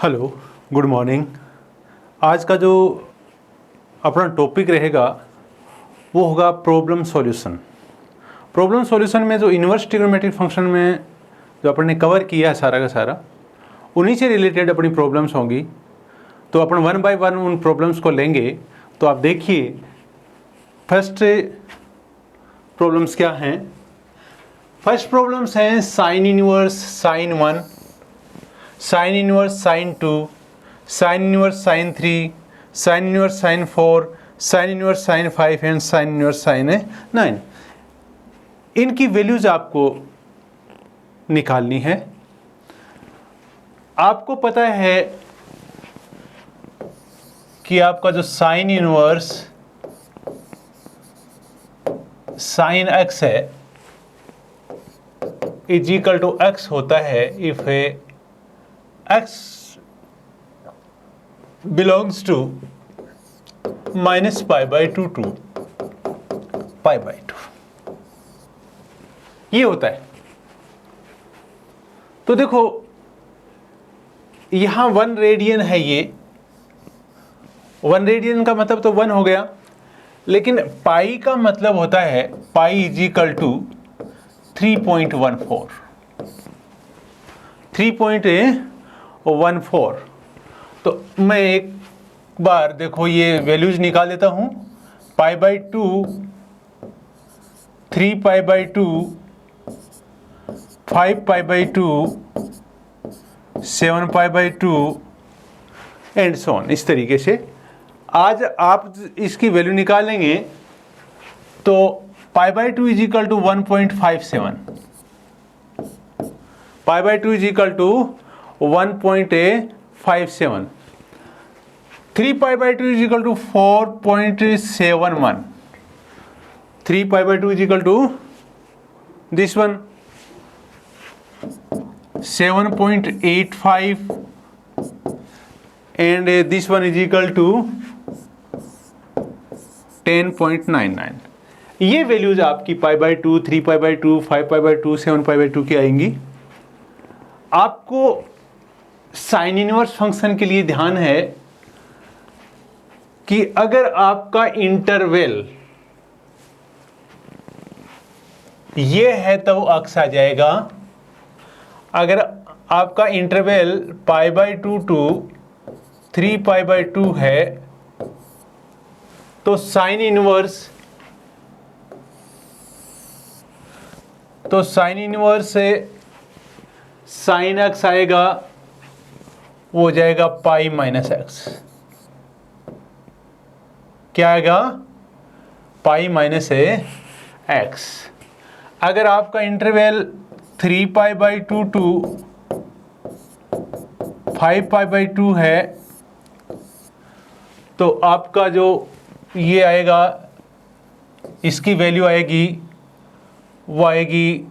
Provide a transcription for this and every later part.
Hello, good morning. आज का जो अपना टॉपिक रहेगा वो होगा प्रॉब्लम सॉल्यूशन। प्रॉब्लम सॉल्यूशन में जो इन्वर्स ट्रिग्नोमेट्रिक फंक्शन में जो अपन ने कवर किया है सारा का सारा, उन्हीं से रिलेटेड अपनी प्रॉब्लम्स होंगी। तो अपन वन बाय वन उन प्रॉब्लम्स को लेंगे। तो आप देखिए फर्स्ट प्रॉब्लम्स क्या हैं। फर्स्ट प्रॉब्लम्स हैं sign inverse sine 1, sign inverse sine 2, sign inverse sine 3, sign inverse sign 4, sign inverse sign 5 and sine inverse sign 9। इनकी वैल्यूज आपको निकालनी है। आपको पता है कि आपका जो साइन इनवर्स साइन x है इज इक्वल टू x होता है if x belongs to -π/2 to π/2, ये होता है। तो देखो यहां 1 रेडियन है, ये 1 रेडियन का मतलब तो 1 हो गया, लेकिन पाई का मतलब होता है पाई इज इक्वल टू 3.14, 3.14। तो मैं एक बार देखो ये वैल्यूज निकाल देता हूं। π/2, 3π/2, 5π/2, 7π/2 एंड सो ऑन। इस तरीके से आज आप इसकी वैल्यू निकालेंगे तो π/2 is equal to 1.57, π/2 is equal to 1.57, 3π/2 is equal to 4.71, 3π/2 is equal to this one 7.85 and this one is equal to 10.99। ये वैल्यूज आपकी π/2, 3π/2, 5π/2, 7π/2 की आएंगी। आपको साइन इनवर्स फंक्शन के लिए ध्यान है कि अगर आपका इंटरवल ये है तो अक्स आ जाएगा। अगर आपका इंटरवल π/2 टू 3π/2 है तो साइन इनवर्स से साइन x आएगा, वो हो जाएगा π-x। क्या आएगा? π-x। अगर आपका इंटरवल 3π/2 टू 5π/2 है तो आपका जो ये आएगा, इसकी वैल्यू आएगी, वो आएगी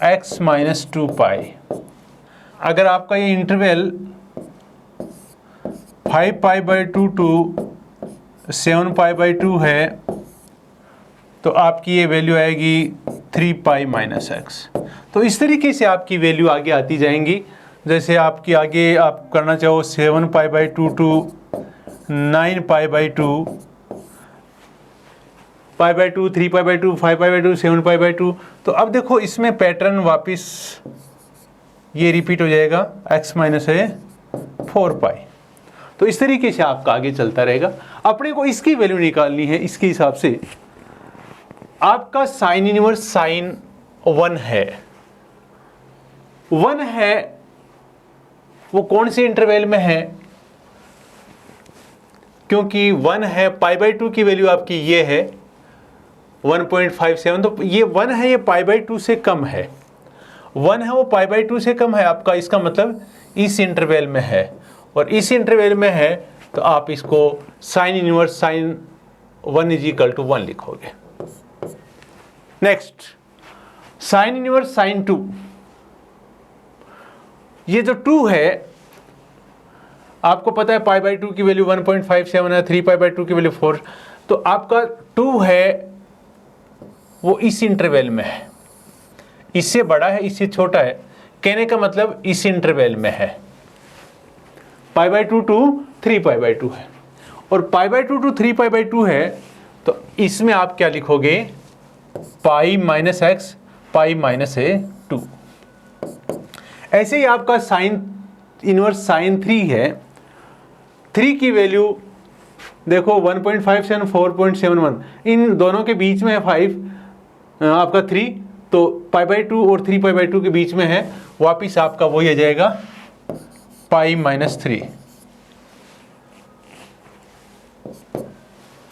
x - 2π। अगर आपका ये इंटरवल 5π/2 टू 7π/2 है तो आपकी ये वैल्यू आएगी 3π-x। तो इस तरीके से आपकी वैल्यू आगे आती जाएंगी। जैसे आपकी आगे आप करना चाहो 7π/2 टू 9π/2, π/2, 3π/2, 5π/2, 7π/2। तो अब देखो इसमें पैटर्न वापस ये रिपीट हो जाएगा, x - 4π। तो इस तरीके से आपका आगे चलता रहेगा। अपने को इसकी वैल्यू निकालनी है। इसके हिसाब से आपका साइन इनवर्स साइन 1 है, 1 है, वो कौन से इंटरवल में है? क्योंकि 1 है, π/2 की वैल्यू आपकी ये है 1.57, तो ये 1 है, ये π/2 से कम है। 1 है, वो π/2 से कम है आपका, इसका मतलब इस इंटरवल में है। और इस इंटरवल में है तो आप इसको sine inverse sine 1 is equal to 1 लिखोगे। Next sine inverse sine 2। ये जो 2 है, आपको पता है π/2 की वैल्यू 1.57 है, 3π/2 की वैल्यू 4। तो आपका 2 है वो इस इंटरवल में है, इससे बड़ा है, इससे छोटा है। कहने का मतलब इस इंटरवल में है। Pi by 2 to 3 pi by 2 है, और pi by 2 to 3 pi by 2 है, तो इसमें आप क्या लिखोगे, pi minus x pi minus a 2। ऐसे ही आपका साइन इनवर्स साइन 3 है, 3 की वैल्यू देखो 1.57 4.71, इन दोनों के बीच में है 5 आपका 3, तो पाई बाई 2 और 3 पाई बाई 2 के बीच में है, वापिस आपका वही आ जाएगा पाई माइनस 3।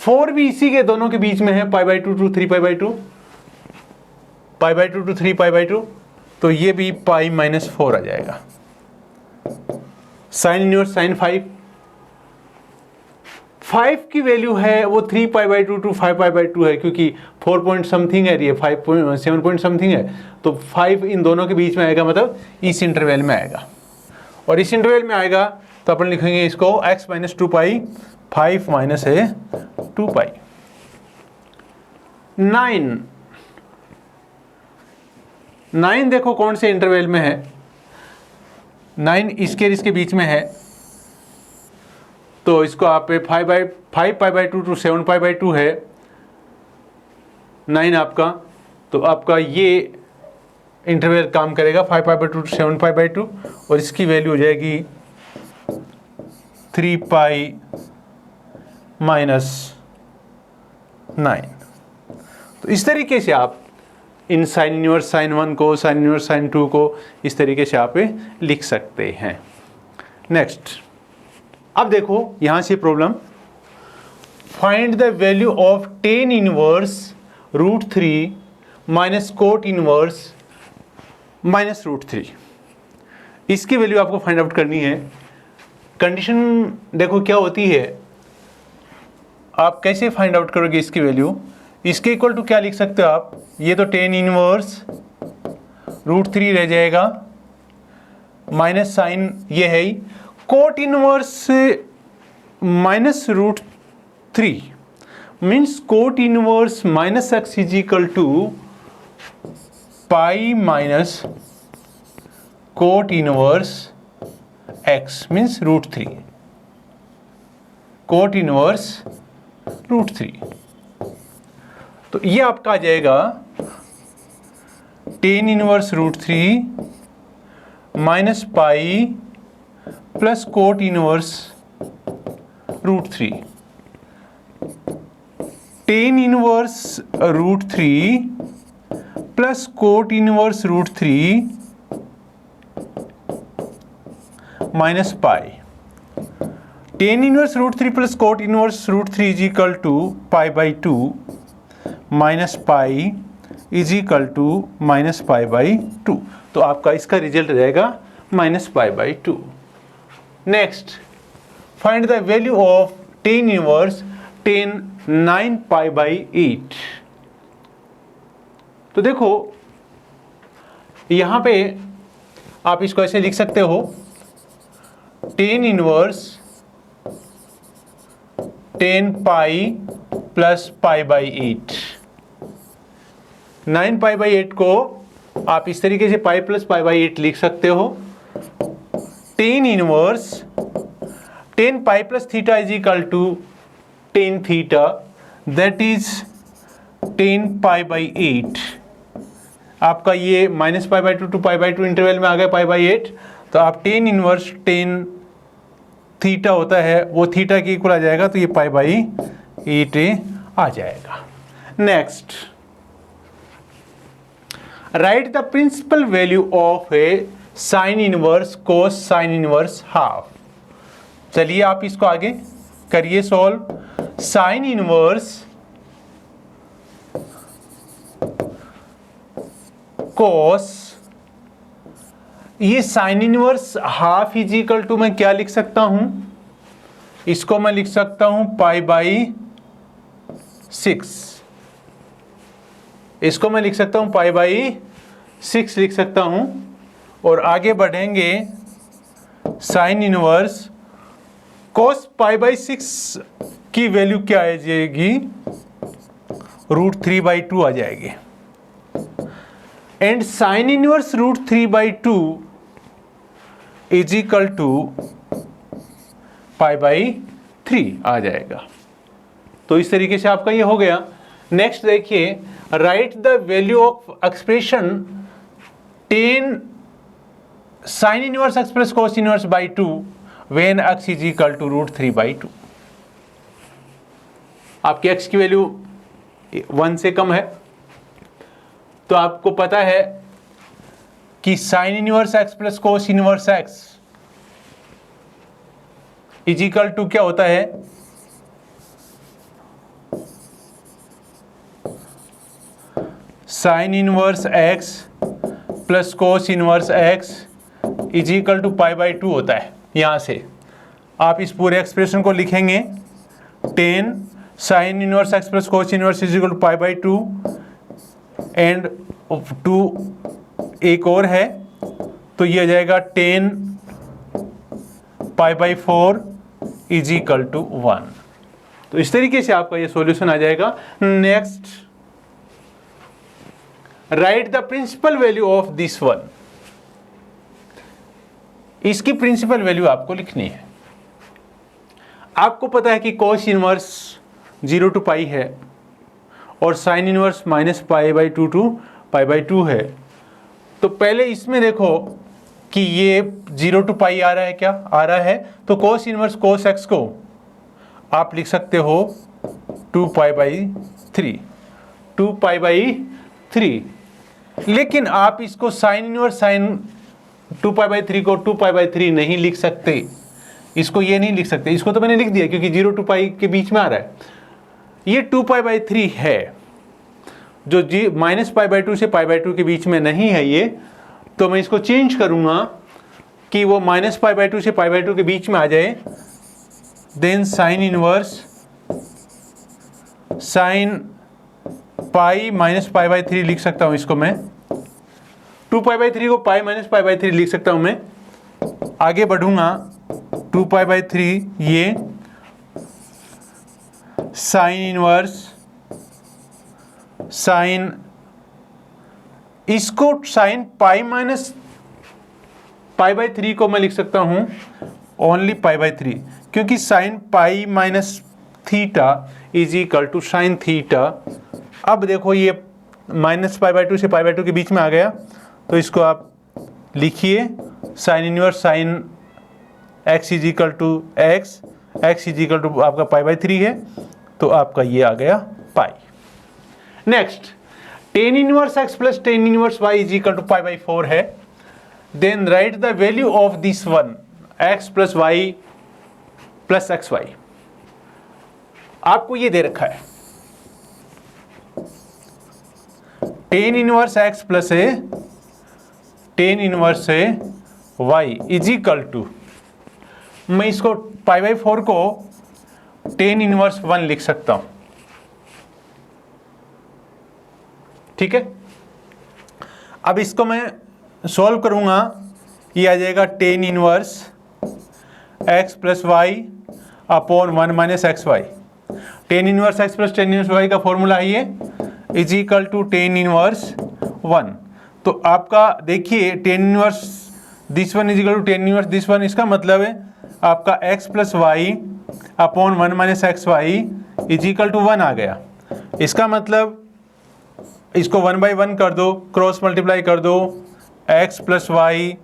4 भी इसी के दोनों के बीच में है, pi by 2 to 3 pi by 2, pi by 2 to 3 pi by 2, तो ये भी पाई माइनस 4 आ जाएगा। साइन इनवर्स साइन 5 की वैल्यू है वो 3 pi by 2 to 5 pi by 2 है, क्योंकि 4 पॉइंट समथिंग है, ये 7 पॉइंट समथिंग है, तो 5 इन दोनों के बीच में आएगा, मतलब इस इंटरवल में आएगा। और इस इंटरवल में आएगा तो अपन लिखेंगे इसको x माइनस 2 पाई 5 माइनस है 2 पाई। 9 देखो कौन से इंटरवल में है, 9 इसके और इसके बीच में है, तो इसको आप 5 pi by 2 to 7 pi by 2 है 9 आपका, तो आपका ये इंटरवल काम करेगा 5 pi by 2 to 7 pi by 2, और इसकी वैल्यू हो जाएगी 3 पाई माइनस 9। तो इस तरीके से आप इन साइन इनवर्स साइन 1 को, साइन इनवर्स साइन 2 को इस तरीके से आप लिख सकते हैं। नेक्स्ट, अब देखो यहां से problem, find the value of tan inverse root 3 minus cot inverse minus root 3। इसकी वैल्यू आपको फाइंड आउट करनी है। कंडीशन देखो क्या होती है, आप कैसे फाइंड आउट करोगे इसकी वैल्यू, इसके इक्वल टू क्या लिख सकते हो आप, ये तो टेन इनवर्स रूट 3 रह जाएगा, माइनस साइन ये है ही, cot inverse minus root 3 means cot inverse minus x is equal to pi minus cot inverse x means root 3, cot inverse root 3। तो ये आपका आ जाएगा tan inverse root 3 minus pi plus cot inverse root 3, tan inverse root 3 plus cot inverse root 3 minus pi. Tan inverse root 3 plus cot inverse root 3 is equal to pi by 2 minus pi is equal to minus pi by 2। तो आपका इसका result रहेगा minus pi by 2। Next, find the value of tan inverse 9 pi by 8। तो देखो यहां पे आप इसको ऐसे लिख सकते हो, tan inverse 10 pi plus pi by 8। 9 pi by 8 को आप इस तरीके से पाई प्लस पाई बाई 8 लिख सकते हो। Tan inverse 10 pi plus theta is equal to 10 theta, that is 10 pi by 8। आपका ये minus pi by 2 to pi by 2 interval में आ गया पाई बाई 8, तो आप टेन इनवर्स 10 थीटा होता है वो थीटा के इक्वल आ जाएगा, तो ये पाई बाई 8 आ जाएगा। Next, write the principal value of a sine inverse cos sine inverse half. चलिए आप इसको आगे करिए सॉल्व। साइन इनवर्स कोस, ये sine inverse half is equal to मैं क्या लिख सकता हूं, इसको मैं लिख सकता हूं पाई बाई 6, इसको मैं लिख सकता हूं पाई बाई 6 लिख सकता हूं। और आगे बढ़ेंगे, sign inverse cos pi by 6 की वैल्यू क्या आ जाएगी, रूट 3 बाई 2 आ जाएगी। And sine inverse root 3 by 2 is equal to π/3 आ जाएगा। तो इस तरीके से आपका ये हो गया। नेक्स्ट देखिए, write the value of expression tan sin inverse x plus cos inverse by 2 when x is equal to √3/2। आपकी x की वैल्यू 1 से कम है, तो आपको पता है कि sin inverse x plus cos inverse x is equal to क्या होता है, sin inverse x plus cos inverse x is equal to π/2 होता है। यहां से आप इस पूरे एक्सप्रेशन को लिखेंगे, tan sin inverse x plus cos inverse is equal to π/2 and 2 एक और है, तो ये आ जाएगा tan π/4 इज इक्वल टू 1। तो इस तरीके से आपका ये सॉल्यूशन आ जाएगा। Next, write the principal value of this one. इसकी प्रिंसिपल वैल्यू आपको लिखनी है। आपको पता है कि cos इनवर्स 0 to π है और sin इनवर्स -π/2 to π/2 है। तो पहले इसमें देखो कि ये 0 to π आ रहा है, क्या आ रहा है, तो cos इनवर्स cos x को आप लिख सकते हो 2π/3। लेकिन आप इसको sin इनवर्स sin 2π/3 को 2π/3 नहीं लिख सकते, इसको ये नहीं लिख सकते। इसको तो मैंने लिख दिया क्योंकि 0 to π के बीच में आ रहा है। ये 2π/3 है, जो -π/2 से π/2 के बीच में नहीं है ये, तो मैं इसको चेंज करूंगा कि वो -π/2 से π/2 के बीच में आ जाए। देन sin इनवर्स sin π - π/3 लिख सकता हूं इसको मैं, 2π/3 को π - π/3 लिख सकता हूं मैं। आगे बढ़ूंगा, 2π/3 ये sin इनवर्स sin, इसको sin π - π/3 को मैं लिख सकता हूं ओनली π/3, क्योंकि sin π - theta is equal to sin theta. अब देखो ये -π/2 से π/2 के बीच में आ गया, तो इसको आप लिखिए sin inverse sin x is equal to x is equal to आपका π/3 है, तो आपका ये आ गया pi. Next, tan inverse x plus tan inverse y is equal to π/4 है। Then write the value of this one x plus y plus xy। आपको ये दे रखा है tan inverse x plus tan inverse y is equal to, मैं इसको π/4 को tan inverse 1 लिख सकता हूं, ठीक है। अब इसको मैं सॉल्व करूंगा, ये आ जाएगा tan inverse x plus y upon 1 minus xy। tan inverse x plus tan inverse y का फॉर्मूला है ये, is equal to tan inverse 1। तो आपका देखिए tan inverse this one is equal to tan inverse this one, इसका मतलब है आपका x plus Y upon 1 minus xy is equal to 1 आ गया। इसका मतलब इसको 1/1 कर दो, क्रॉस मल्टीप्लाई कर दो, x plus Y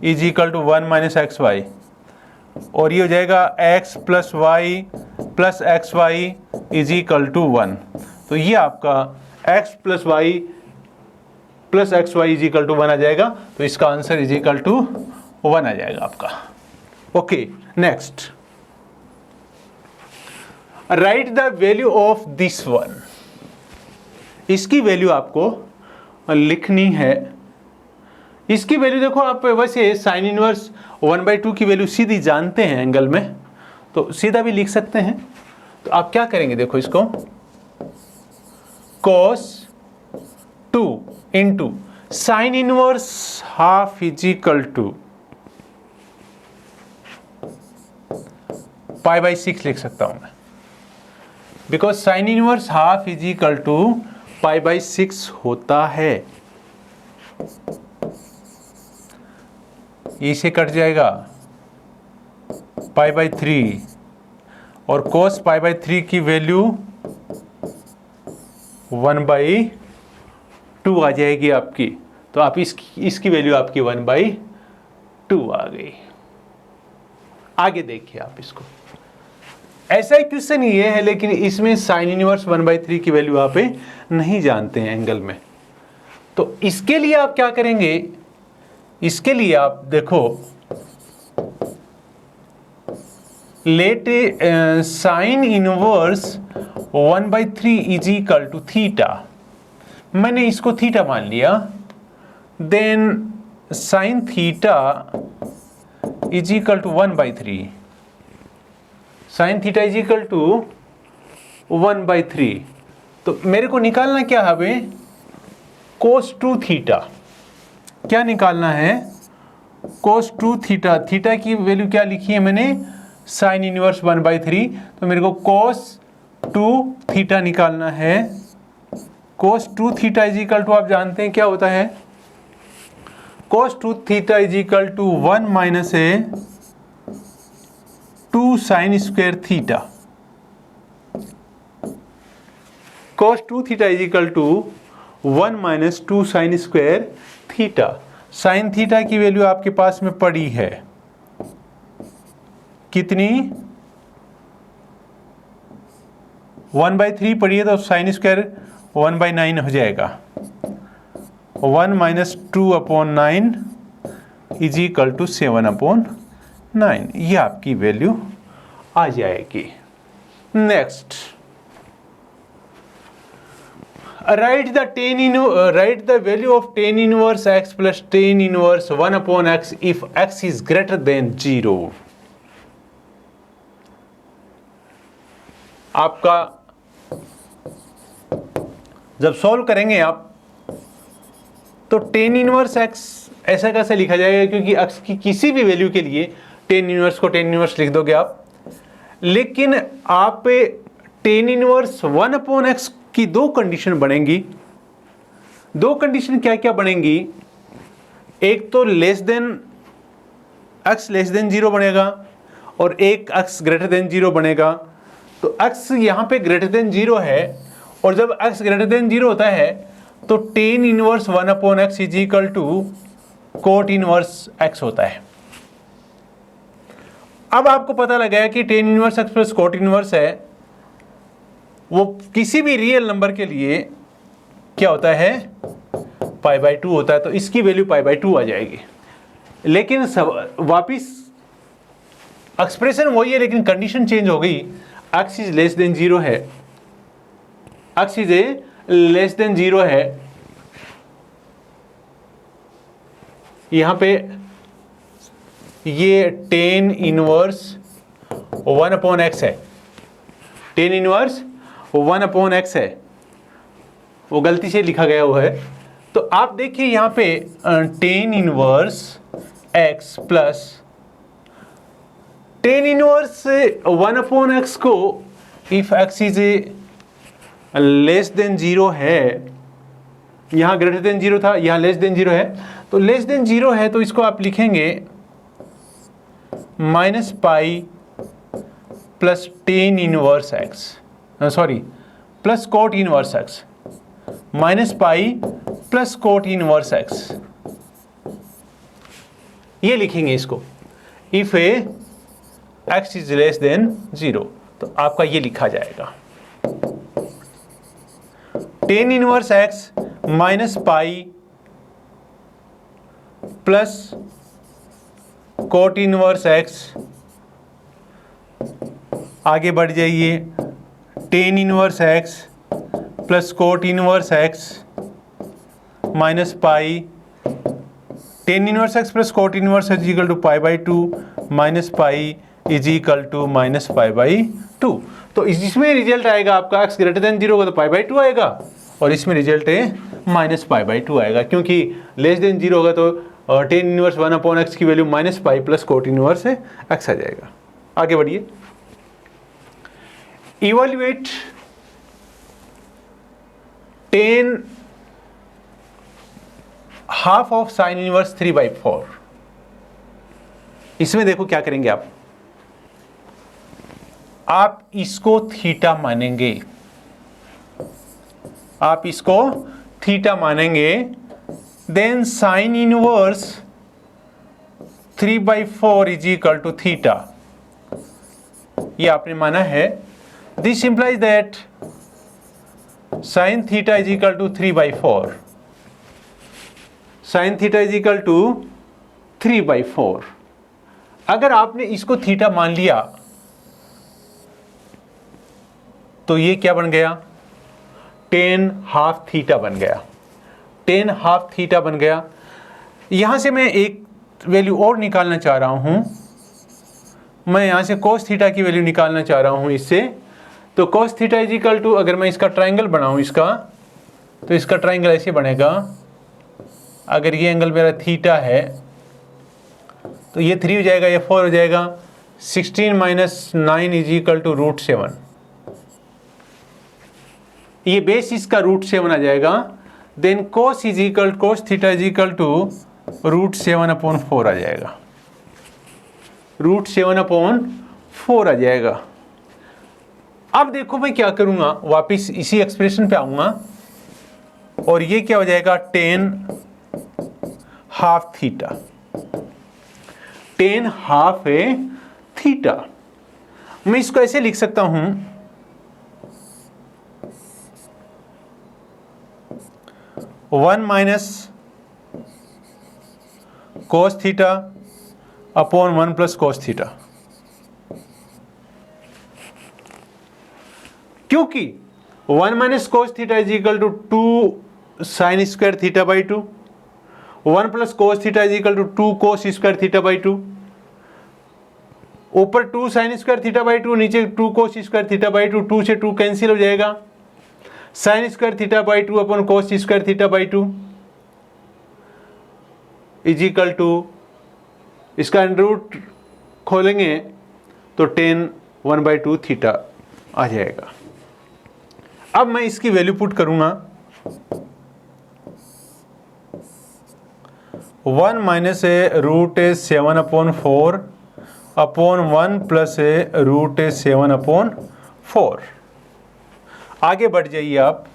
is equal to 1 minus xy, और ये हो जाएगा x plus Y plus xy is equal to 1। तो ये आपका x plus Y plus xy is equal to 1 आ जाएगा। तो इसका आंसर इज इक्वल टू 1 आ जाएगा आपका। Okay, next, write the value of this one. इसकी वैल्यू आपको लिखनी है। इसकी वैल्यू देखो, आप वैसे साइन इनवर्स 1/2 की वैल्यू सीधी जानते हैं एंगल में, तो सीधा भी लिख सकते हैं। तो आप क्या करेंगे, देखो इसको cos 2 into sine inverse half is equal to π/6 लिख सकता हूं मैं, because sine inverse half is equal to π/6 होता है। इसे कट जाएगा, π/3 और cos π/3 की वैल्यू 1/2 आ जाएगी आपकी। तो आप इसकी वैल्यू आपकी 1/2 आ गई। आगे देखिए आप इसको, ऐसा ही क्वेश्चन ये है, लेकिन इसमें साइन इनवर्स 1/3 की वैल्यू आप नहीं जानते हैं एंगल में। तो इसके लिए आप क्या करेंगे, इसके लिए आप देखो, let sine inverse 1/3 is equal to theta. मैंने इसको थीटा मान लिया। Then sine theta is equal to 1/3। Sine theta is equal to 1/3। तो मेरे को निकालना क्या है अभी, कोस 2 थीटा। क्या निकालना है, कोस 2 थीटा। थीटा की वैल्यू क्या लिखी है मैंने, साइन इनवर्स 1/3। तो मेरे को कोस 2 थीटा निकालना है। Cos 2 theta is equal to, आप जानते हैं क्या होता है, cos 2 theta is equal to 1 minus 2 sine square theta. Cos 2 theta is equal to 1 minus 2 sine square theta. Sine theta की वैल्यू आपके पास में पड़ी है कितनी, 1/3 पड़ी है, तो साइन स्क्वायर 1/9 हो जाएगा। 1 माइनस 2/9 इज इक्वल टू 7/9। ये आपकी वैल्यू आ जाएगी। Next, write the value of tan inverse x plus tan inverse 1/x if x is greater than 0। आपका जब सॉल्व करेंगे आप, तो tan इनवर्स x ऐसा कैसे लिखा जाएगा, क्योंकि x की किसी भी वैल्यू के लिए tan इनवर्स को tan इनवर्स लिख दोगे आप। लेकिन आप tan इनवर्स 1/x की दो कंडीशन बनेंगी। दो कंडीशन क्या क्या बनेंगी, एक तो less than x less than 0 बनेगा, और एक x ग्रेटर देन 0 बनेगा। तो x यहाँ पे ग्रेटर देन 0 है, और जब x ग्रेटर देन 0 होता है तो tan inverse 1/x is equal to cot inverse x होता है। अब आपको पता लगा कि tan inverse x plus cot inverse है, वो किसी भी रियल नंबर के लिए क्या होता है, π/2 होता है। तो इसकी वैल्यू π/2 आ जाएगी। लेकिन सब वापिस एक्सप्रेशन वही है, लेकिन कंडीशन चेंज हो गई। x इज लेस देन 0 है, x इज लेस देन 0 है। यहां पे ये tan इनवर्स 1/x है, tan इनवर्स 1/x है, वो गलती से लिखा गया हुआ है। तो आप देखिए यहां पे tan inverse x plus tan inverse 1/x को if x is less than 0 है, यहां ग्रेटर देन 0 था, यहां लेस देन 0 है, तो लेस देन 0 है तो इसको आप लिखेंगे minus pi plus tan inverse x, sorry plus cot inverse x, minus pi plus cot inverse x, ये लिखेंगे इसको if x is less than 0। तो आपका ये लिखा जाएगा tan inverse x minus pi plus cot inverse x, आगे बढ़ जाइए, tan inverse x plus cot inverse x minus pi, tan inverse x plus cot inverse x equal to π/2 minus pi is equal to minus π/2। तो इसमें result आएगा आपका x greater than 0 होगा तो π/2 आएगा, और इसमें रिजल्ट है माइनस π/2 आएगा, क्योंकि लेस देन 0 होगा तो tan इनवर्स 1/x की value minus pi plus cot inverse है x आ जाएगा। आगे बढ़िए, evaluate tan half of sine inverse 3/4। इसमें देखो क्या करेंगे आप, आप इसको थीटा मानेंगे, आप इसको थीटा मानेंगे, then sine inverse 3/4 is equal to theta, ये आपने माना है। This implies that sine theta is equal to 3/4, sine theta is equal to 3/4। अगर आपने इसको थीटा मान लिया तो ये क्या बन गया, tan हाफ थीटा बन गया, tan हाफ थीटा बन गया। यहां से मैं एक वैल्यू और निकालना चाह रहा हूं, मैं यहां से cos थीटा की वैल्यू निकालना चाह रहा हूं इससे। तो cos theta is equal to, अगर मैं इसका ट्राइंगल बनाऊं इसका, तो इसका ट्राइंगल ऐसे बनेगा, अगर ये एंगल मेरा थीटा है तो ये 3 हो जाएगा, ये 4 हो जाएगा, 16 - 9 इज इक्वल टू √7, ये बेस इसका √7 आ जाएगा। Then cos theta is equal to √7/4 आ जाएगा, √7/4 आ जाएगा। अब देखो मैं क्या करूंगा, वापिस इसी एक्सप्रेशन पे आऊंगा और ये क्या हो जाएगा, tan half theta, tan half है थीटा। मैं इसको ऐसे लिख सकता हूं, 1 - cos theta upon 1 + cos theta, क्योंकि 1 - cos theta is equal to 2 sin square theta by 2, 1 + cos theta is equal to 2 cos square theta by 2, ऊपर 2 sin स्क्वायर थीटा बाई 2, नीचे 2 cos स्क्वायर थीटा बाई 2, 2 से 2 cancel हो जाएगा, sin square theta by 2 upon cos square theta by 2 is equal to, इसका root खोलेंगे तो tan 1/2 theta आ जाएगा। अब मैं इसकी वैल्यू पुट करूंगा, 1 - √7/4 अपॉन 1 + √7/4। आगे बढ़ जाइए आप,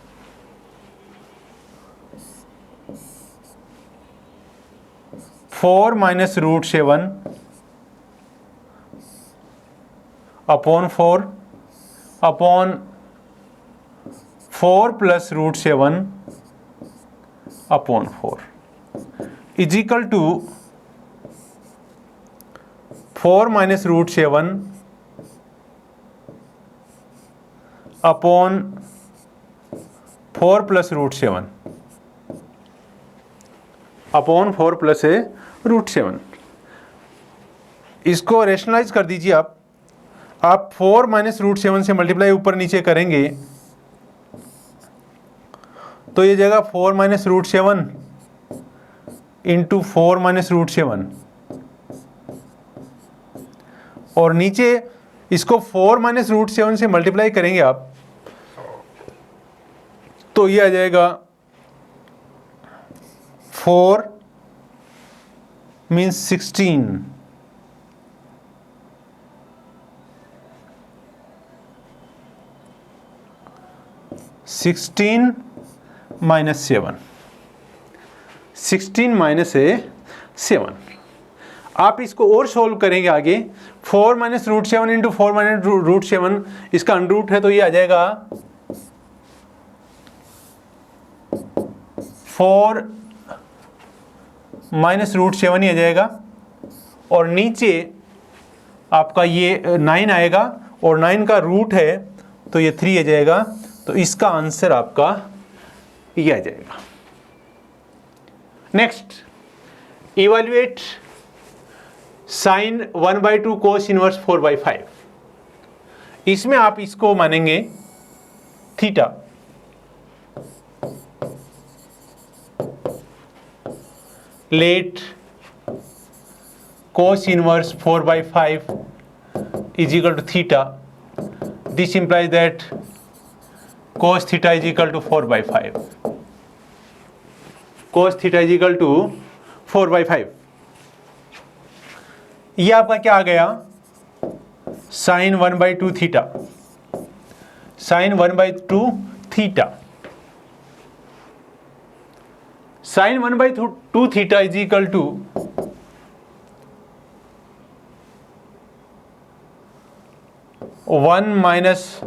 (4 - √7 upon 4 upon 4 + √7/4 is equal to 4 - √7 upon 4 + √7 upon 4 + √7। इसको रेशनलाइज कर दीजिए आप 4 - √7 से मल्टीप्लाई ऊपर नीचे करेंगे तो ये जाएगा 4 - √7 इंटू 4 - √7, और नीचे इसको 4 - √7 से मल्टीप्लाई करेंगे आप तो ये आ जाएगा 4 मीन्स 16, 16 - 7, 16 - 7। आप इसको और सोल्व करेंगे आगे, 4 - √7 इंटू 4 - √7, इसका अंडरूट है तो ये आ जाएगा 4 - √7 ही आ जाएगा, और नीचे आपका ये 9 आएगा और 9 का रूट है तो ये 3 आ जाएगा, तो इसका आंसर आपका ये आ जाएगा। Next, evaluate sine 1/2 cos inverse 4/5। इसमें आप इसको मानेंगे theta, let cos inverse 4/5 is equal to theta. This implies that cos theta is equal to 4/5. Cos theta is equal to 4/5. ये आपका क्या आ गया, sine 1/2 theta, sine 1/2 theta, sine 1/2 theta is equal to 1 minus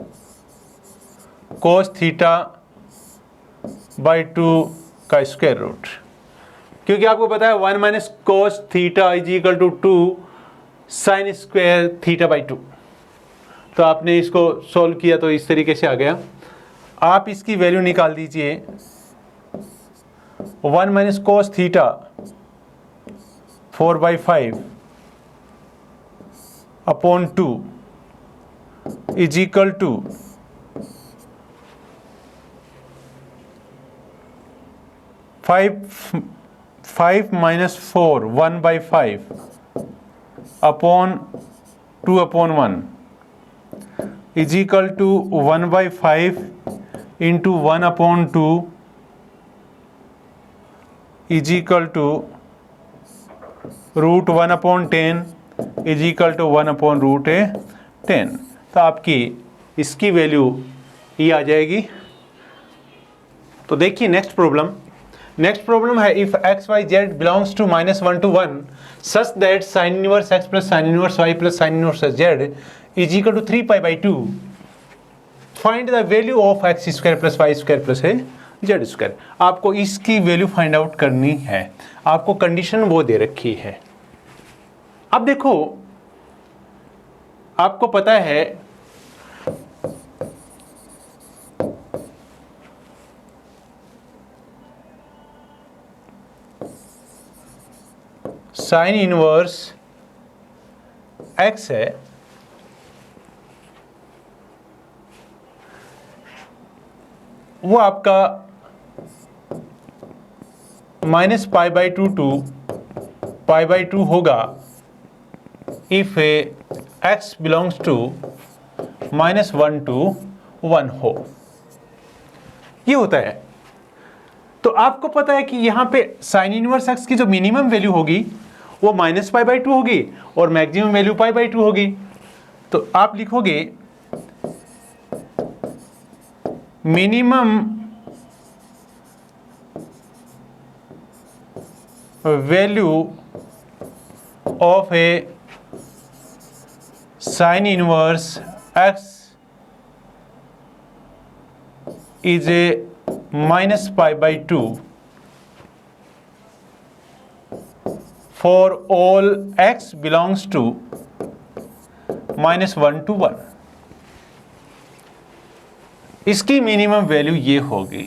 cos theta by 2 का square root, क्योंकि आपको पता है 1 minus cos theta is equal to 2 sine square theta by 2। तो आपने इसको सॉल्व किया तो इस तरीके से आ गया। आप इसकी वैल्यू निकाल दीजिए, 1 minus cos theta 4/5 upon 2 is equal to 5 minus 4 1/5 upon 2/1 is equal to 1/5 into 1/2 is equal to root 1/10 is equal to 1/√10। तो आपकी इसकी वैल्यू ये आ जाएगी। तो देखिए नेक्स्ट प्रॉब्लम है, if x y z belongs to -1 to 1 such that sine inverse x plus sine inverse y plus sine inverse z is equal to 3π/2, find the value of x square plus y square plus z square. आपको इसकी वैल्यू find out करनी है, आपको condition वो दे रखी है। अब देखो, आपको पता है साइन इनवर्स एक्स है, वो आपका -π/2 to π/2 होगा if x belongs to -1 to 1 हो। ये होता है। तो आपको पता है कि यहाँ पे साइन इनवर्स एक्स की जो मिनिमम वैल्यू होगी वो -π/2 होगी और मैक्सिमम वैल्यू π/2 होगी। तो आप लिखोगे minimum value of a sine inverse x is a -π/2 for all x belongs to -1 to 1। इसकी मिनिमम वैल्यू ये होगी।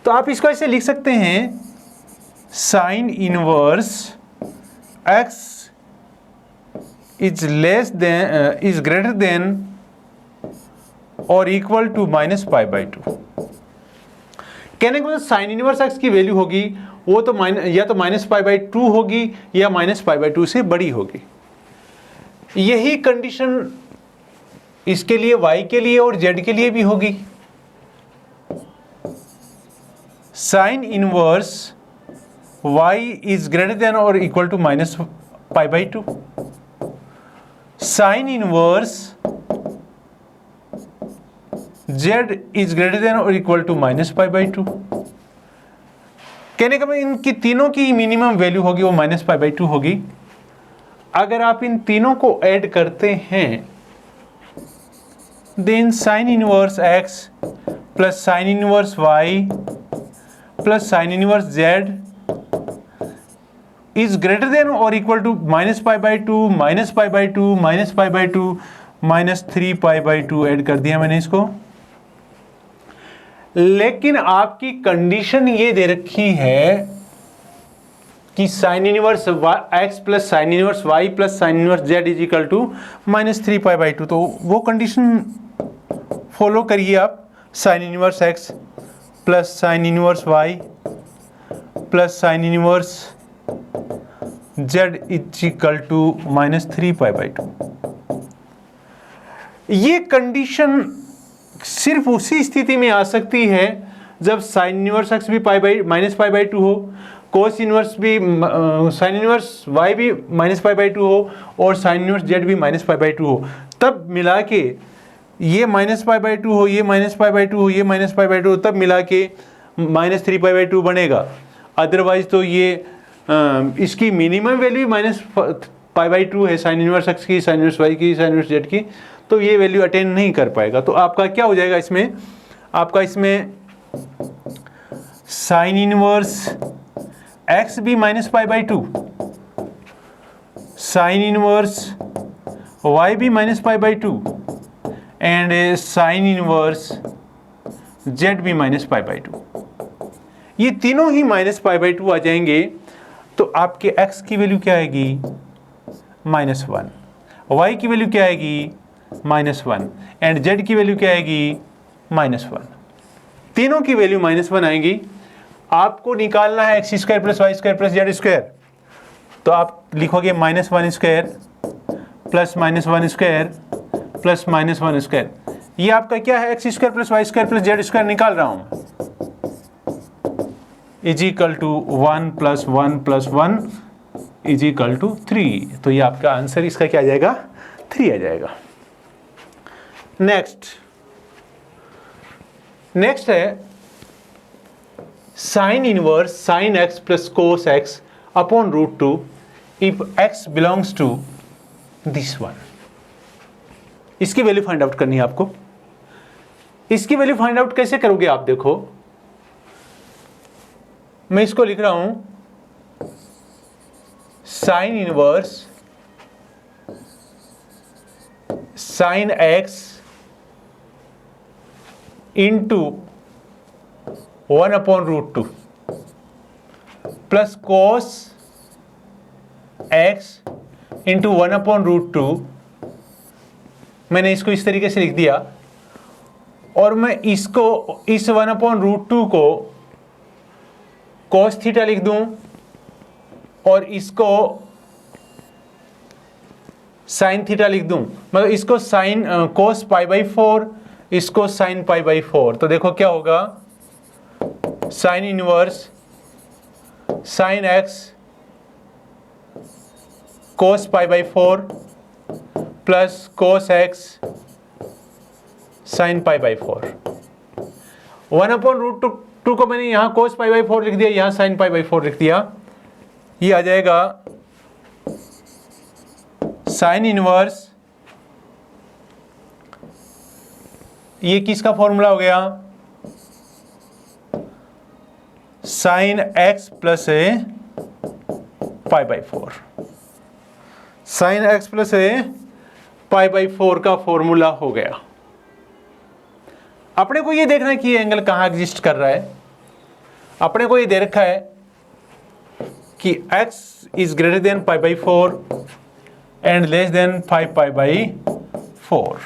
तो आप इसको ऐसे लिख सकते हैं, sign inverse x is greater than or equal to -π/2। कहने को साइन इनवर्स एक्स की वैल्यू होगी वो तो या तो -π/2 होगी या -π/2 से बड़ी होगी। यही कंडीशन इसके लिए y के लिए और z के लिए भी होगी। Sine inverse y is greater than और equal to -π/2। Sine inverse z is greater than और इक्वल टू -π/2। कहने का मतलब इनकी तीनों की मिनिमम वैल्यू होगी वो -π/2 होगी। अगर आप इन तीनों को ऐड करते हैं then sine inverse x plus sine inverse y plus sine inverse z is greater than और इक्वल टू -π/2 -π/2 -π/2 -3π/2 ऐड कर दिया मैंने इसको। लेकिन आपकी कंडीशन ये दे रखी है कि sine inverse x plus sine inverse y plus sine inverse z is equal to -3π/2। तो वो कंडीशन फॉलो करिए आप, sine inverse x plus sine inverse y plus sine inverse z is equal to -3π/2। ये condition सिर्फ उसी स्थिति में आ सकती है जब साइन इनवर्स एक्स भी -π/2 हो, कोस इनवर्स भी साइन इनवर्स y भी -π/2 हो और साइन इनवर्स z भी -π/2 हो, तब मिला के ये -π/2 हो, ये -π/2 हो, ये -π/2 हो, तब मिला के -3π/2 बनेगा। अदरवाइज तो ये इसकी मिनिमम वैल्यू -π/2 है, साइन इनवर्स x की, साइन इनवर्स y की, साइन इनवर्स z की, तो ये वैल्यू अटेन नहीं कर पाएगा। तो आपका क्या हो जाएगा इसमें, आपका इसमें साइन इनवर्स x भी -π/2, साइन इनवर्स y भी -π/2 एंड साइन इनवर्स z भी -π/2, ये तीनों ही -π/2 आ जाएंगे। तो आपके x की वैल्यू क्या आएगी, -1, y की वैल्यू क्या आएगी, -1 एंड z की वैल्यू क्या आएगी, -1। तीनों की वैल्यू -1 आएंगी। आपको निकालना है x² + y² + z², तो आप लिखोगे -1² + -1² + -1²। ये आपका क्या है, x² + y² + z² निकाल रहा हूं, = 1 + 1 + 1 = 3। तो ये आपका आंसर इसका क्या आ जाएगा, 3 आ जाएगा। नेक्स्ट है sine inverse sine x + cos x upon √2 if x belongs to this one. इसकी वैल्यू फाइंड आउट करनी है आपको। इसकी वैल्यू फाइंड आउट कैसे करोगे आप, देखो मैं इसको लिख रहा हूं, sign inverse sine x into 1/√2 plus cos x into 1/√2। मैंने इसको इस तरीके से लिख दिया और मैं इसको इस 1/√2 को cos थीटा लिख दूं और इसको साइन थीटा लिख दूं, मतलब इसको साइन cos π/4, इसको साइन π/4। तो देखो क्या होगा, sine inverse sine x cos π/4 plus cos x sine π/4। 1/√2 को मैंने यहां cos π/4 लिख दिया, यहां साइन π/4 लिख दिया। ये आ जाएगा साइन इनवर्स, ये किसका फॉर्मूला हो गया, sine x plus π/4, sine x plus π/4 का फॉर्मूला हो गया। अपने को ये देखना है कि ये एंगल कहाँ एग्जिस्ट कर रहा है। अपने को ये दे रखा है कि x is greater than π/4 and less than 5π/4।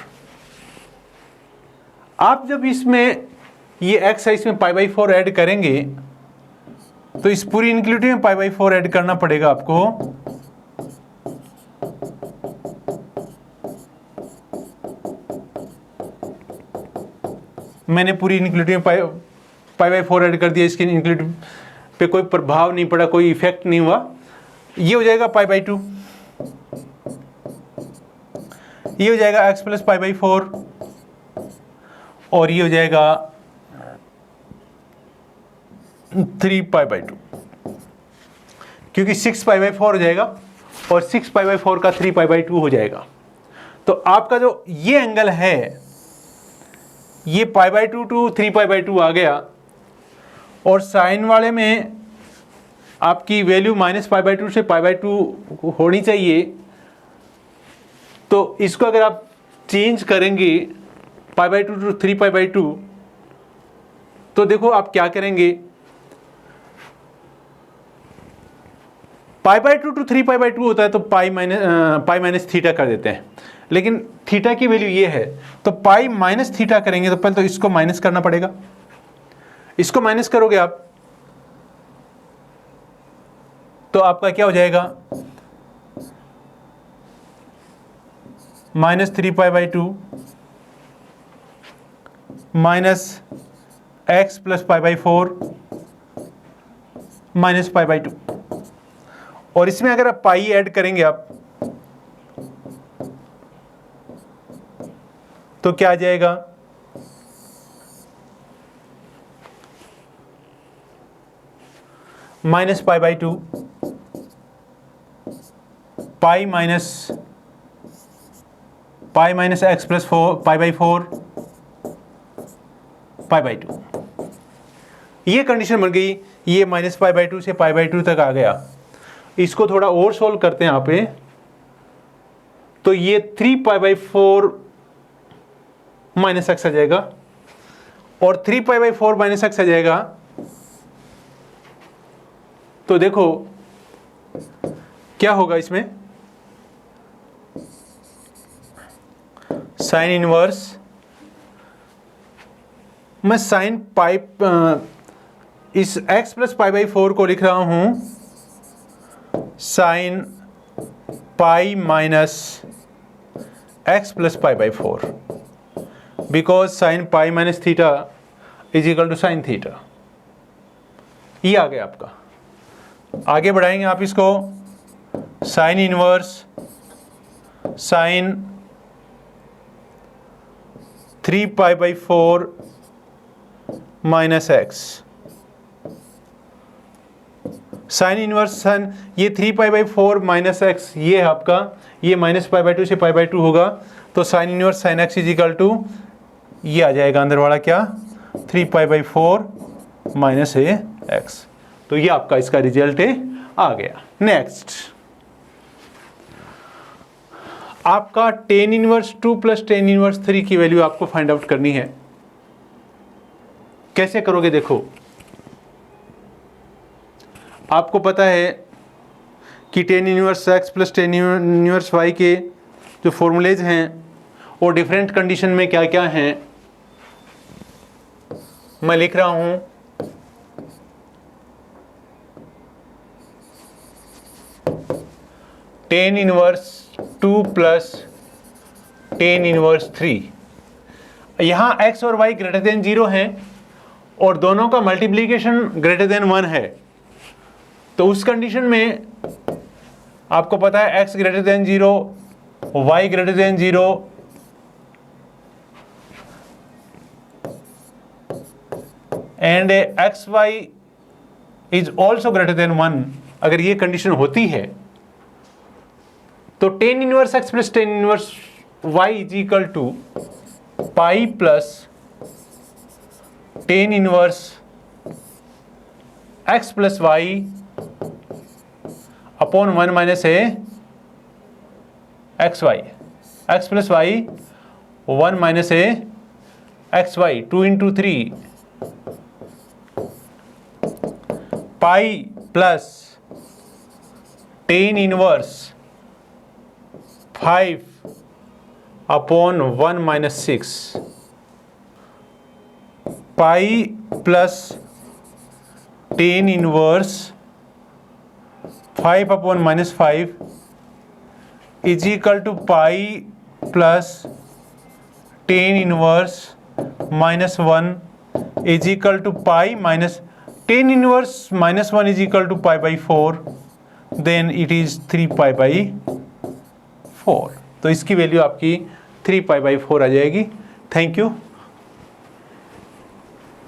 आप जब इसमें ये x है, इसमें π/4 ऐड करेंगे तो इस पूरी इनक्लूडिव में π/4 ऐड करना पड़ेगा आपको। मैंने पूरी इनक्लूडिव में π/4 ऐड कर दिया, इसके इनक्लूडिव पे कोई प्रभाव नहीं पड़ा, कोई इफेक्ट नहीं हुआ। ये हो जाएगा π/2, ये हो जाएगा x + π/4 और ये हो जाएगा 3π/2, क्योंकि 6π/4 हो जाएगा और 6π/4 का 3π/2 हो जाएगा। तो आपका जो ये एंगल है, ये π/2 टू 3π/2 आ गया और साइन वाले में आपकी वैल्यू -π/2 से π/2 होनी चाहिए। तो इसको अगर आप चेंज करेंगे π/2 टू 3π/2, तो देखो आप क्या करेंगे, π/2 टू 3π/2 होता है तो पाई माइनस थीटा कर देते हैं, लेकिन थीटा की वैल्यू ये है तो पाई माइनस थीटा करेंगे तो पहले तो इसको माइनस करना पड़ेगा। इसको माइनस करोगे आप तो आपका क्या हो जाएगा, -3π/2 minus x + π/4 minus pi by 2, और इसमें अगर आप पाई ऐड करेंगे आप तो क्या आ जाएगा, minus pi by 2, pi minus x plus 4 pi by 4 pi by 2। ये कंडीशन बन गई, ये माइनस पाई बाई 2 से पाई बाई 2 तक आ गया। इसको थोड़ा और सोल्व करते हैं यहाँ पे, तो ये 3 पाई बाई 4 माइनस एक्स आ जाएगा, और 3 पाई बाई 4 माइनस एक्स आ जाएगा। तो देखो क्या होगा इसमें, साइन इनवर्स, मैं साइन पाई इस x प्लस पाई बाई 4 को लिख रहा हूं sine pi minus x plus pi by 4, because sine pi minus theta is equal to sine theta. ये आ गया आपका। आगे बढ़ाएंगे आप इसको, sine inverse sine 3 pi by 4 minus x, sine inverse sine, ये 3 पाई बाई 4 माइनस एक्स, ये है आपका, ये माइनस पाई बाई 2 से पाई बाई 2 होगा, तो sine inverse sine x is equal to, ये आ जाएगा अंदर वाला क्या, 3 pi by 4 minus a x. तो ये आपका इसका रिजल्ट आ गया। नेक्स्ट आपका tan inverse 2 plus tan inverse 3 की वैल्यू आपको फाइंड आउट करनी है। कैसे करोगे, देखो आपको पता है कि tan inverse x plus tan inverse y के जो फॉर्मूलेज हैं वो डिफरेंट कंडीशन में क्या क्या हैं, मैं लिख रहा हूं। Ten inverse 2 plus tan inverse 3, यहाँ x और y ग्रेटर देन 0 हैं और दोनों का मल्टीप्लीकेशन ग्रेटर देन 1 है, तो उस कंडीशन में आपको पता है x greater than 0, y greater than 0, and x y is also greater than 1। अगर ये कंडीशन होती है तो tan inverse x plus tan inverse y is equal to pi plus tan inverse x plus Y upon 1 minus a x y, x plus y 1 minus a x y, 2 into 3 pi plus tan inverse 5 upon 1 minus 6, pi plus tan inverse 5 upon minus 5 is equal to pi plus tan inverse minus 1 is equal to pi minus tan inverse minus 1 is equal to pi by 4, then it is 3 pi by 4। तो इसकी value आपकी 3 pi by 4 आ जाएगी। Thank you.